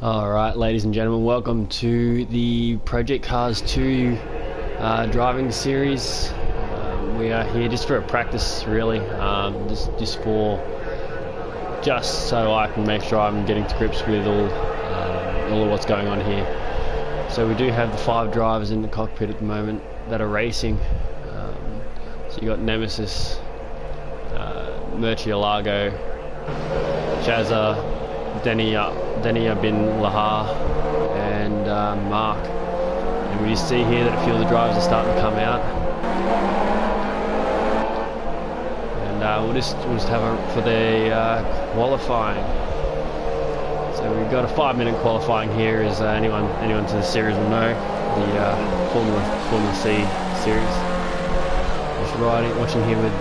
Alright, ladies and gentlemen, welcome to the Project Cars 2 driving series. We are here just for a practice, really, just so I can make sure I'm getting to grips with all of what's going on here. So we do have the 5 drivers in the cockpit at the moment that are racing. So you got Nemesis, Murcielago, Chazza, Denia bin Lahar, and Mark. And we just see here that a few of the drivers are starting to come out. And we'll just have a for the qualifying. So we've got a 5-minute qualifying here, as anyone to the series will know, the Formula C series. Just watching here with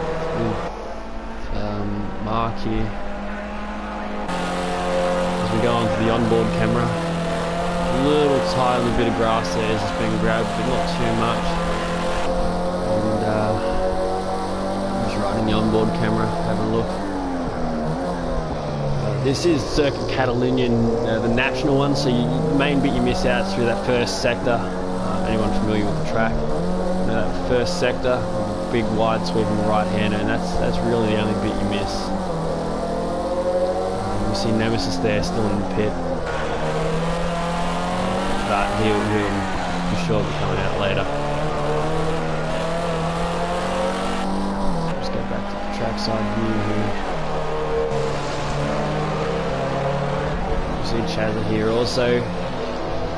Mark here. We go on to the onboard camera. A little tight on a bit of grass there is just being grabbed, but not too much. And just riding the onboard camera, have a look. This is Circuit Catalonian, the national one, so the main bit you miss out through that first sector. Anyone familiar with the track? You know, that first sector, big wide sweeping right-hander, and that's really the only bit you miss. You see Nemesis there, still in the pit, but he'll for sure be coming out later. Just go back to the trackside view here. You see Chazza here also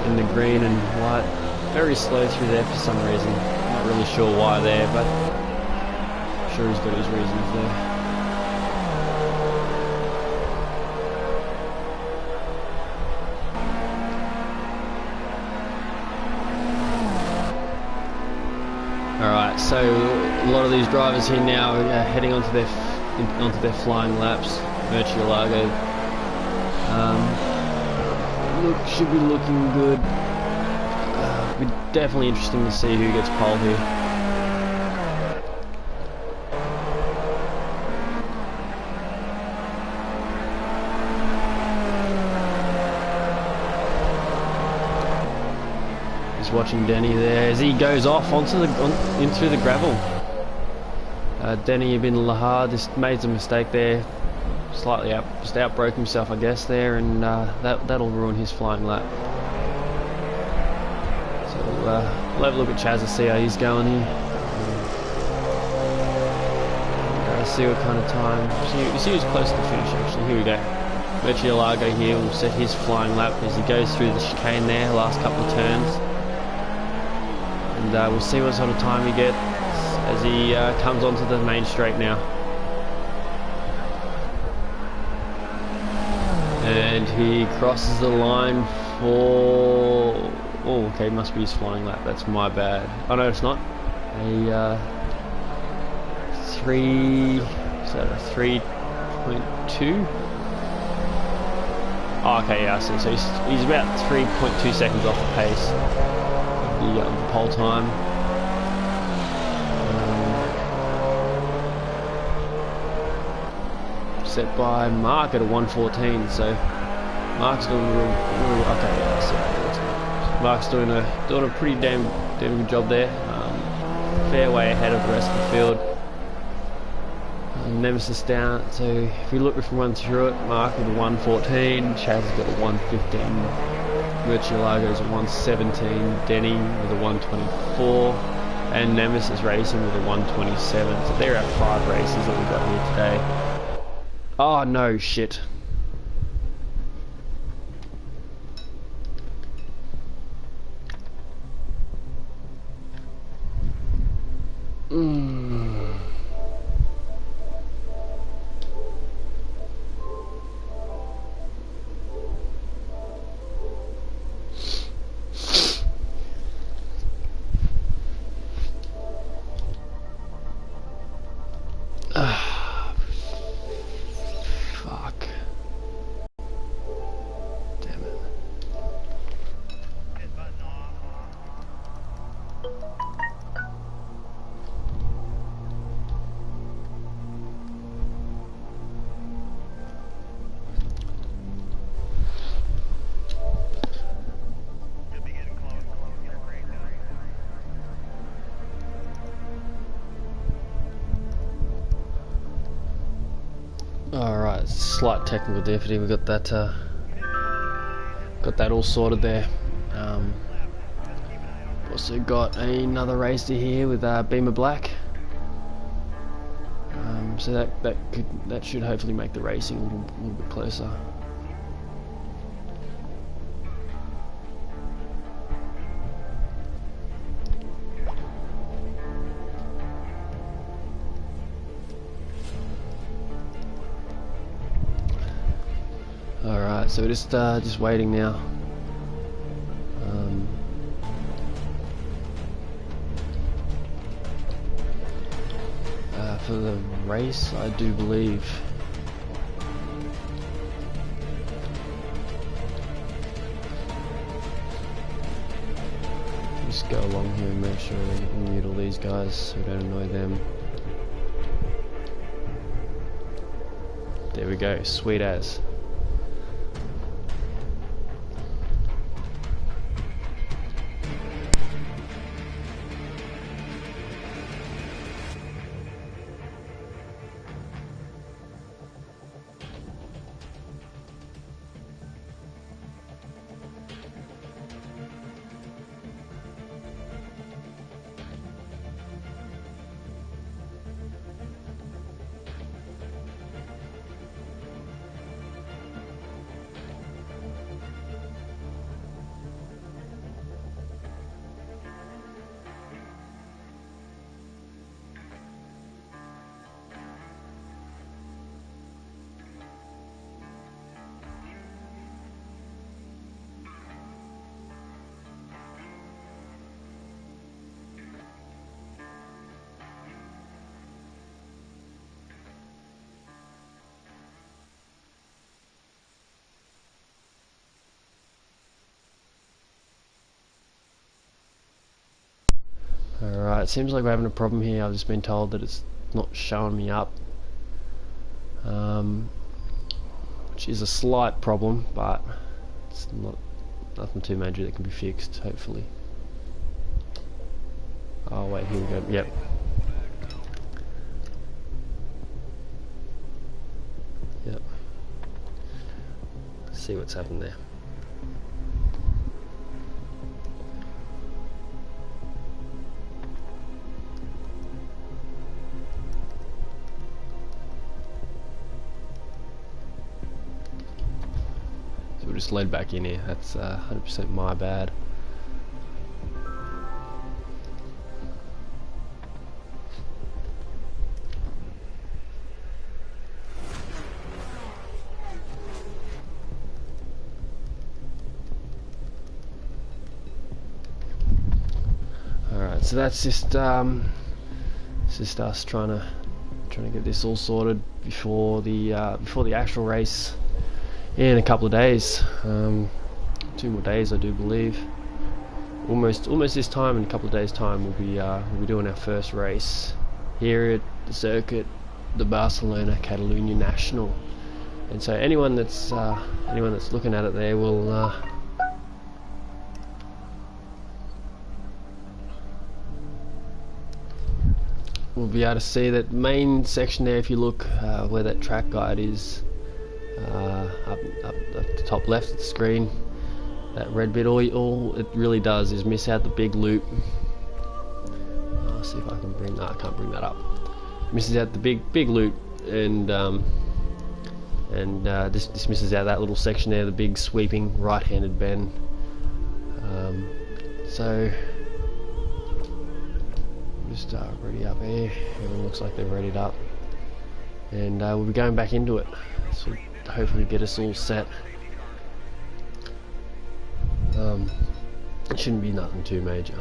in the green and white, very slow through there for some reason. Not really sure why there, but I'm sure he's got his reasons there. Alright, so a lot of these drivers here now are heading onto their flying laps. Murcielago should be looking good. It'll be definitely interesting to see who gets pole here. Watching Denny there as he goes off into the gravel. Denny bin Lahar just made a mistake there, slightly outbroke himself, I guess, there, and that'll ruin his flying lap. So we'll have a look at Chazza, see how he's going here. See what kind of time. You see who's close to the finish actually. Here we go. Murcielago here will set his flying lap as he goes through the chicane there, last couple of turns. And we'll see what sort of time he gets as he comes onto the main straight now. And he crosses the line for... Oh, okay, must be his flying lap. That's my bad. Oh no, it's not. A 3.2. Oh, okay, yeah, I see. So he's about 3.2 seconds off the pace. The pole time. Set by Mark at a 1:14, so Mark's doing okay. Yeah, so Mark's doing a pretty damn good job there. Fair way ahead of the rest of the field. Nemesis down. So if we look from run through it, Mark with a 1:14, Chaz has got a 1:15. Murcielago's a 1:17, Denny with a 1:24, and Nemesis Racing with a 1:27. So they're our 5 races that we've got here today. Oh no, shit. Fuck. Alright, slight technical difficulty. We got that all sorted there. Also got another racer here with Beamer Black. So that should hopefully make the racing a little bit closer. Alright, so we're just waiting now. For the race, I do believe. Just go along here and make sure we can mute all these guys so we don't annoy them. There we go, sweet as. Alright, seems like we're having a problem here. I've just been told that it's not showing me up, which is a slight problem, but it's nothing too major that can be fixed, hopefully. Oh wait, here we go. Yep. Yep. Let's see what's happened there. So we're just led back in here. That's 100% my bad. So that's just us trying to get this all sorted before the actual race in a couple of days. 2 more days, I do believe. Almost this time. In a couple of days' time, we'll be doing our first race here at the circuit, the Barcelona Catalunya National. And so anyone that's looking at it there will. We'll be able to see that main section there. If you look where that track guide is, up the top left of the screen, that red bit, all it really does is miss out the big loop. I'll see if I can bring that. I can't bring that up. Misses out the big loop, and this misses out that little section there, the big sweeping right-handed bend. So. Just ready up here. Everyone looks like they're readied up, and we'll be going back into it. So hopefully get us all set. It shouldn't be nothing too major.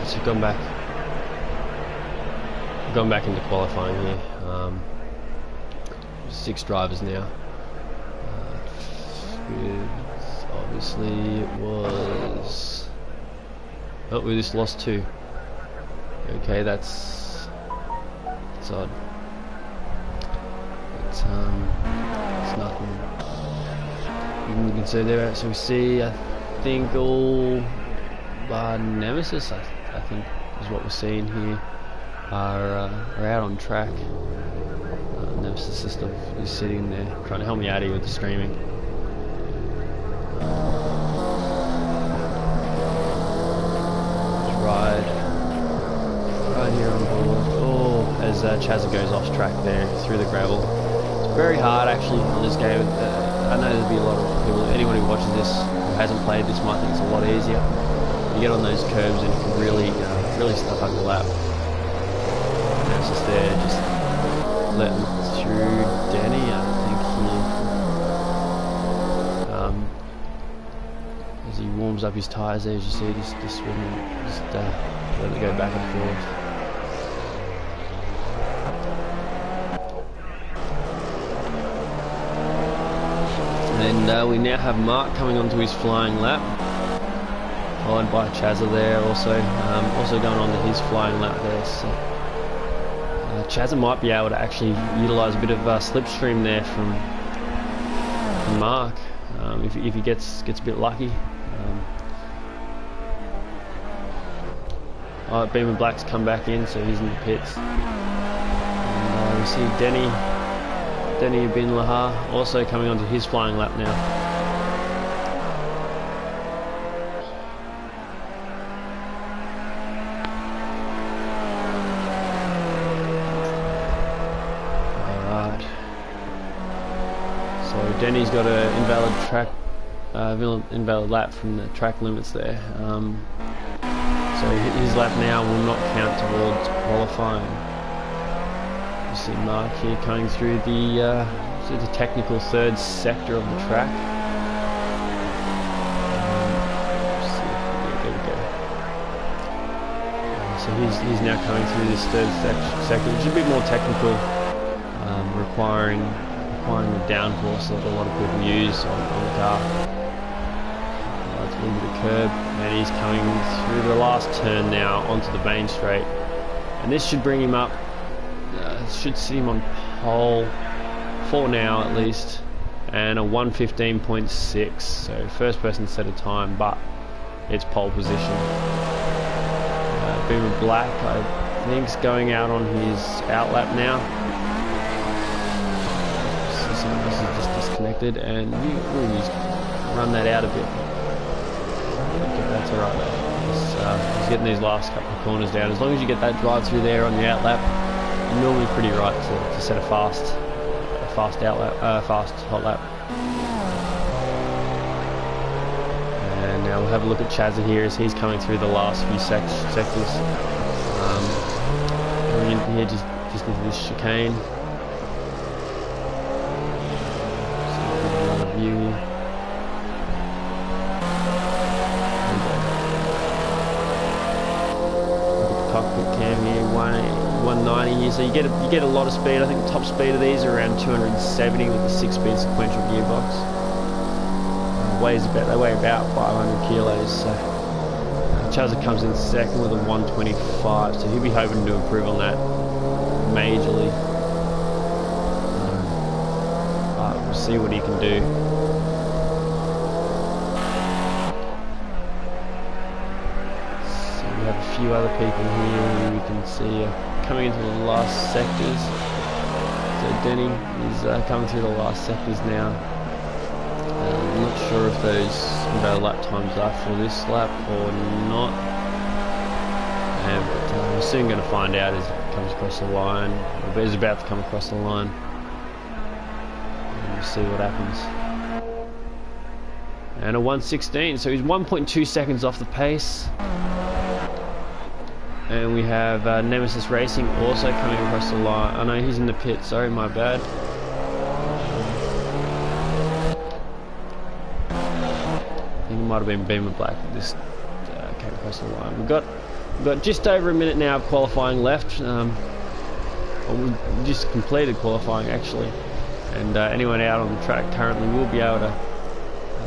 So gone back. gone back into qualifying here. 6 drivers now. Obviously it was... Oh, we just lost 2. Okay, that's odd. It's nothing you can say there. So we see, I think all bar Nemesis, I think is what we're seeing here, are out on track. Nemesis system is sitting there trying to help me out here with the streaming. Right here on board. Oh, as Chazza goes off track there through the gravel. It's very hard actually on this game. I know there'll be a lot of people, anyone who watches this who hasn't played this might think it's a lot easier. You get on those curves and you can really stuff up the lap. And it's just there, just letting through Denny, I think here. As he warms up his tyres there, as you see, just let it go back and forth. And we now have Mark coming onto his flying lap, followed by Chazza there also going on to his flying lap there. So Chazza might be able to actually utilise a bit of slipstream there from Mark if he gets a bit lucky. Beamer Black's come back in, so he's in the pits. And we see Denny Bin Lahar also coming onto his flying lap now. Alright. So Denny's got an invalid lap from the track limits there. So his lap now will not count towards qualifying. You see Mark here coming through the technical third sector of the track. There we go. So he's now coming through this third sector, which is a bit more technical, requiring the downforce that a lot of people use on the car. It's a little bit of curb, and he's coming through the last turn now onto the main straight, and this should bring him up. Should see him on pole 4 now at least, and a 1:15.6. So first person set a time, but it's pole position. Beamer Black, I think, is going out on his outlap now. So this is just disconnected, and you just run that out a bit. Okay, that's alright though. He's getting these last couple of corners down. As long as you get that drive through there on the outlap, you're normally pretty right to set a fast hot lap. And now we'll have a look at Chazza here as he's coming through the last few sectors. Coming in here just into this chicane. See another view here. Cockpit cam here, 190 here, so you get a lot of speed. I think the top speed of these are around 270 with the 6-speed sequential gearbox. They weigh about 500 kilos. So Chazza comes in second with a 125, so he'll be hoping to improve on that majorly. But we'll see what he can do. A few other people here who we can see coming into the last sectors. So Denny is coming through the last sectors now. I'm not sure if those invalid lap times are for this lap or not. But we're soon going to find out as it comes across the line. It's about to come across the line. And we'll see what happens. And a 1:16, so he's 1.2 seconds off the pace. And we have Nemesis Racing also coming across the line. I know he's in the pit, sorry, my bad. I think it might have been Beamer Black that just came across the line. We've got just over a minute now of qualifying left. Well, we just completed qualifying actually, and anyone out on the track currently will be able to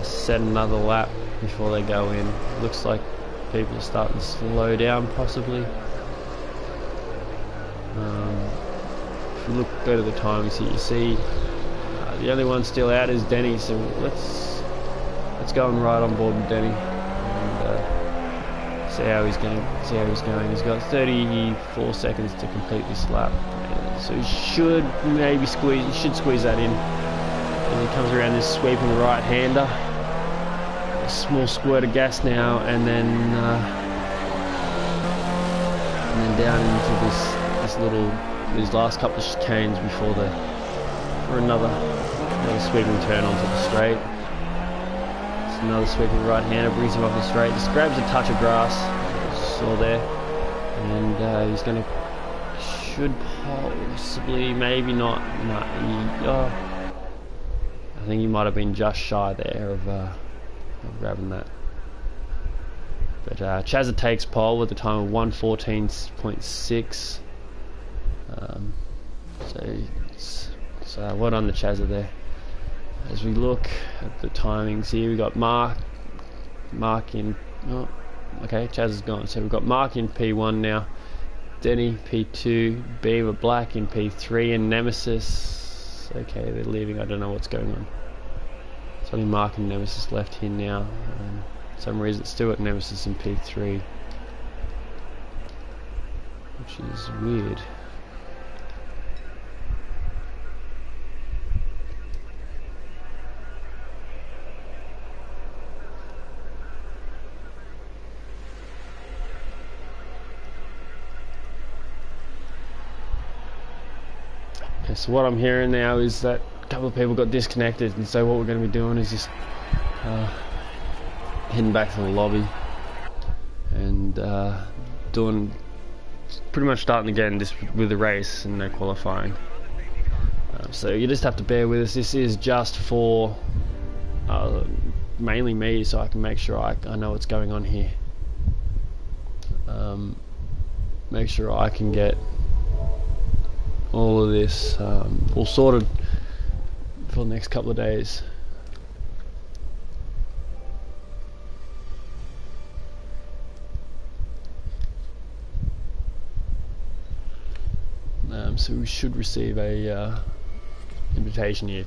set another lap before they go in. Looks like people are starting to slow down possibly. If you go to the times here, you see the only one still out is Denny, so let's go and ride on board with Denny and see how he's going. He's got 34 seconds to complete this lap, so he should maybe squeeze. He should squeeze that in. And he comes around this sweeping right-hander. A small squirt of gas now, and then down into this little. These last couple of chicanes before another sweeping turn onto the straight. It's another sweeping right-hander, brings him off the straight, just grabs a touch of grass, saw there, and he's going to, should possibly, maybe not, no, I think he might have been just shy there of grabbing that. But Chazza takes pole with a time of 1:14.6. So well done the Chazza there. As we look at the timings here, we got Mark in. Oh, okay, Chazza's gone. So we've got Mark in P1 now, Denny P2, Beaver Black in P3, and Nemesis. Okay, they're leaving. I don't know what's going on. It's only Mark and Nemesis left here now. For some reason, it's still at Nemesis in P3, which is weird. Okay, so what I'm hearing now is that a couple of people got disconnected, and so what we're going to be doing is just heading back to the lobby and doing pretty much starting again just with the race and no qualifying. So you just have to bear with us. This is just for mainly me, so I can make sure I know what's going on here. Make sure I can get all of this all sorted for the next couple of days. So we should receive a invitation here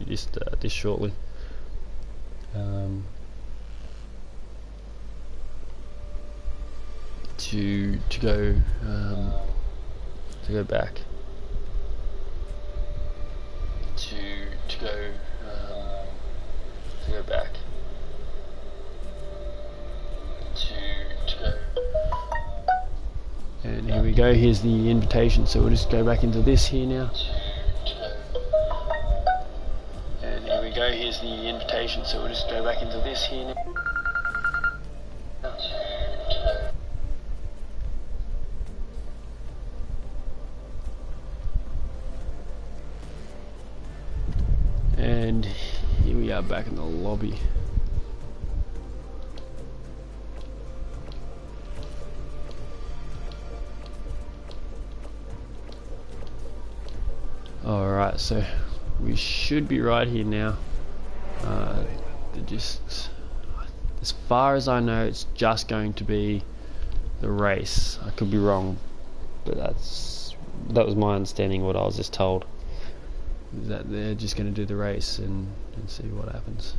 this shortly. To go back. To go back. And here we go, here's the invitation, so we'll just go back into this here now. And here we go, here's the invitation, so we'll just go back into this here now. And here we are back in the lobby. Alright, so we should be right here now. Just as far as I know, it's just going to be the race. I could be wrong, but that was my understanding. What I was just told is that they're just going to do the race and see what happens.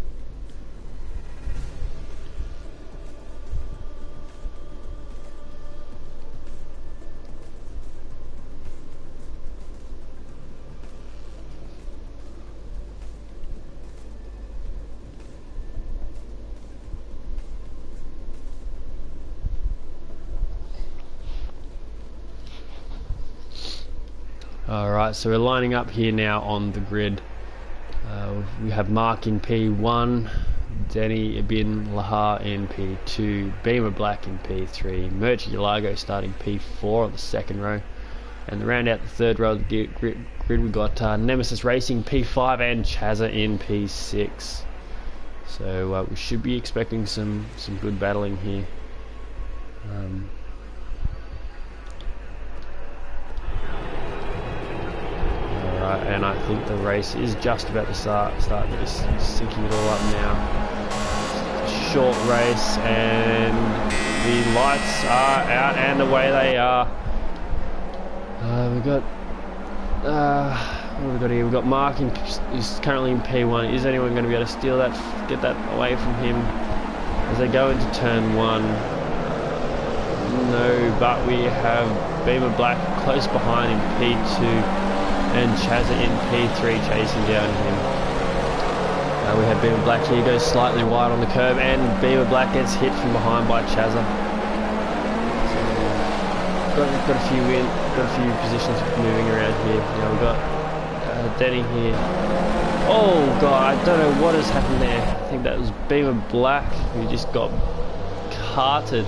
Alright, so we're lining up here now on the grid. We have Mark in P1, Denny Ibn Lahar in P2, Beamer Black in P3, Merch Yalago starting P4 on the second row, and to round out the third row of the grid we've got Nemesis Racing P5 and Chazza in P6. So we should be expecting some good battling here. and I think the race is just about to start. They're just syncing it all up now. Short race, and the lights are out and away they are. We've got what have we got here? We've got Mark who's currently in P1. Is anyone going to be able to steal that, get that away from him as they go into turn 1? No, but we have Beamer Black close behind in P2 and Chazza in P3 chasing down him. We have Beamer Black here, goes slightly wide on the curb, and Beamer Black gets hit from behind by Chazza. Got a few positions moving around here. Now we've got Denny here. Oh god, I don't know what has happened there. I think that was Beamer Black who just got carted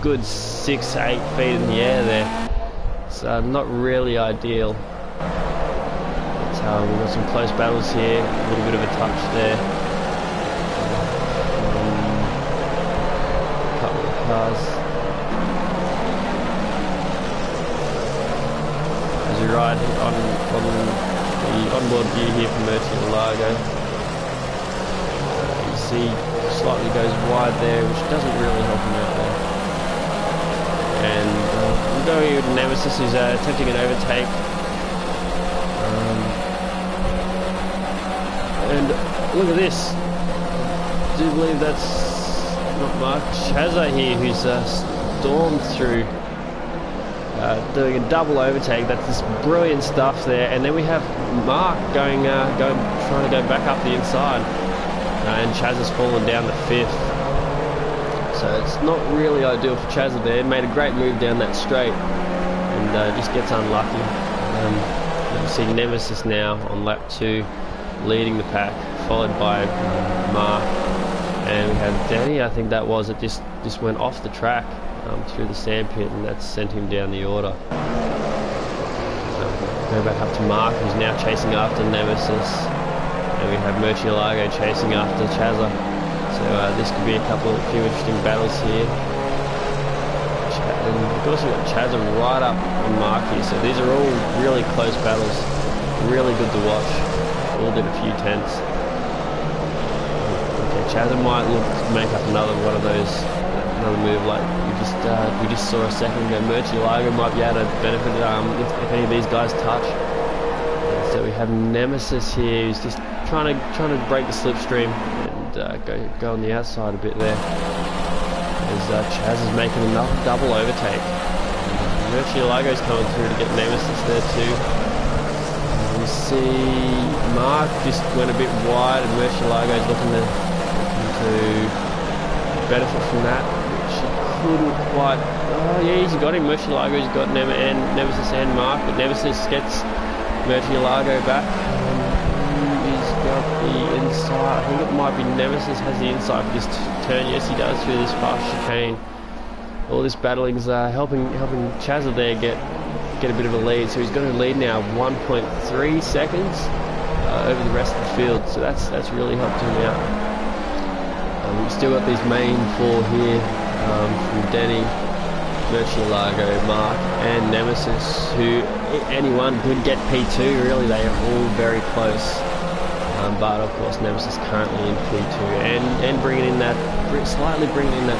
good 6-8 feet in the air there. It's not really ideal. We've got some close battles here, a little bit of a touch there. A couple of cars. As we ride on the onboard view here from Murcielago, you see slightly goes wide there, which doesn't really help him out there. And we're going with Nemesis, who's attempting an overtake. And look at this. I do believe that's not Mark. Chazza here, who's stormed through, doing a double overtake. That's this brilliant stuff there. And then we have Mark trying to go back up the inside, and Chazza's fallen down to 5th. So it's not really ideal for Chazza there. Made a great move down that straight, and just gets unlucky. You see Nemesis now on lap 2. Leading the pack, followed by Mark, and we have Danny. I think that was it. Just went off the track through the sandpit, and that sent him down the order. Go back up to Mark, who's now chasing after Nemesis, and we have Murcielago chasing after Chazza. So this could be a few interesting battles here. And of course we've got Chazza right up on Mark here. So these are all really close battles, really good to watch. All did a few tenths. Okay, Chazza might look to make up another one of those, another move like we just saw a second ago. Murcielago might be able to benefit if any of these guys touch. So we have Nemesis here, who's just trying to break the slipstream and go on the outside a bit there. As Chazza's making another double overtake. Murcielago's coming through to get Nemesis there too. We see Mark just went a bit wide, and Murcielago's looking to benefit from that, which he couldn't quite. Oh yeah, he's got him. Murcielago's got Nemesis and Mark, but Nemesis gets Murcielago back. He's got the inside. I think it might be Nemesis has the inside for this turn. Yes, he does through this fast chicane. All this battling's helping Chazza there get a bit of a lead, so he's got a lead now, 1.3 seconds over the rest of the field. So that's really helped him out. We've still got these main 4 here from Denny, Murcielago, Mark, and Nemesis, who anyone could get P2. Really, they are all very close. But of course, Nemesis currently in P2 and slightly bringing in that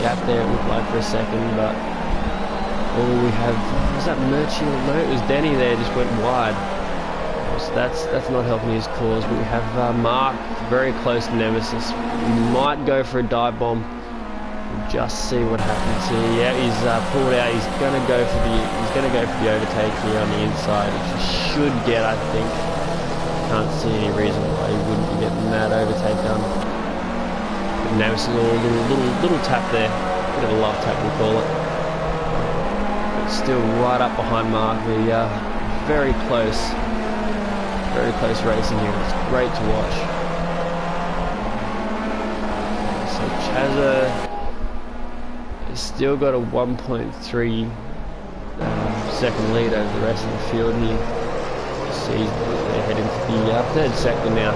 gap there. It looked like for a second, but. Oh, we have, was that Murcielago? No, it was Denny there, just went wide. So that's not helping his cause. But we have Mark very close to Nemesis. Might go for a dive bomb. We'll just see what happens here. Yeah, he's pulled out. He's gonna go for the overtake here on the inside, which he should get, I think. Can't see any reason why he wouldn't be getting that overtake done. But Nemesis, a little tap there, bit of a love tap we call it. Still right up behind Mark. We are very close racing here. It's great to watch. So Chazza has still got a 1.3 second lead over the rest of the field here. See, they're heading for the 3rd sector now.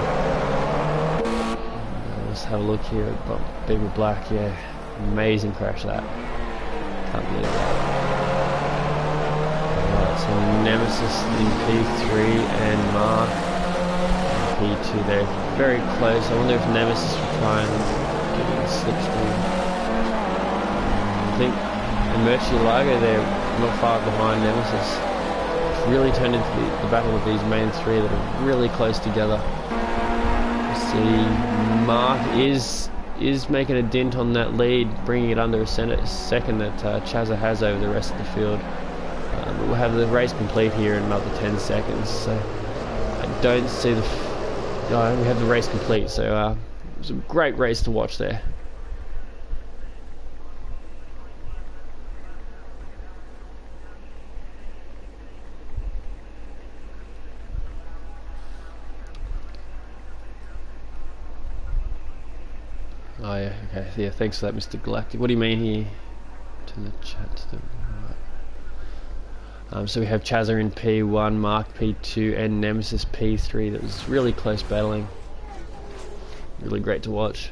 Let's have a look here at Beamer Black. Yeah, amazing crash that. Can't believe that. So Nemesis in P3 and Mark in P2. They're very close. I wonder if Nemesis will try and get in the slipstream. I think in Murcielago they're not far behind Nemesis. It's really turned into the battle of these main three that are really close together. See, Mark is making a dent on that lead, bringing it under a second that Chazza has over the rest of the field. But we'll have the race complete here in another 10 seconds, so I don't see we have the race complete, so it was a great race to watch there. Oh yeah, okay, yeah, thanks for that, Mr. Galactic. What do you mean here? To the chat. So we have Chazza in P1, Mark P2, and Nemesis P3. That was really close battling. Really great to watch.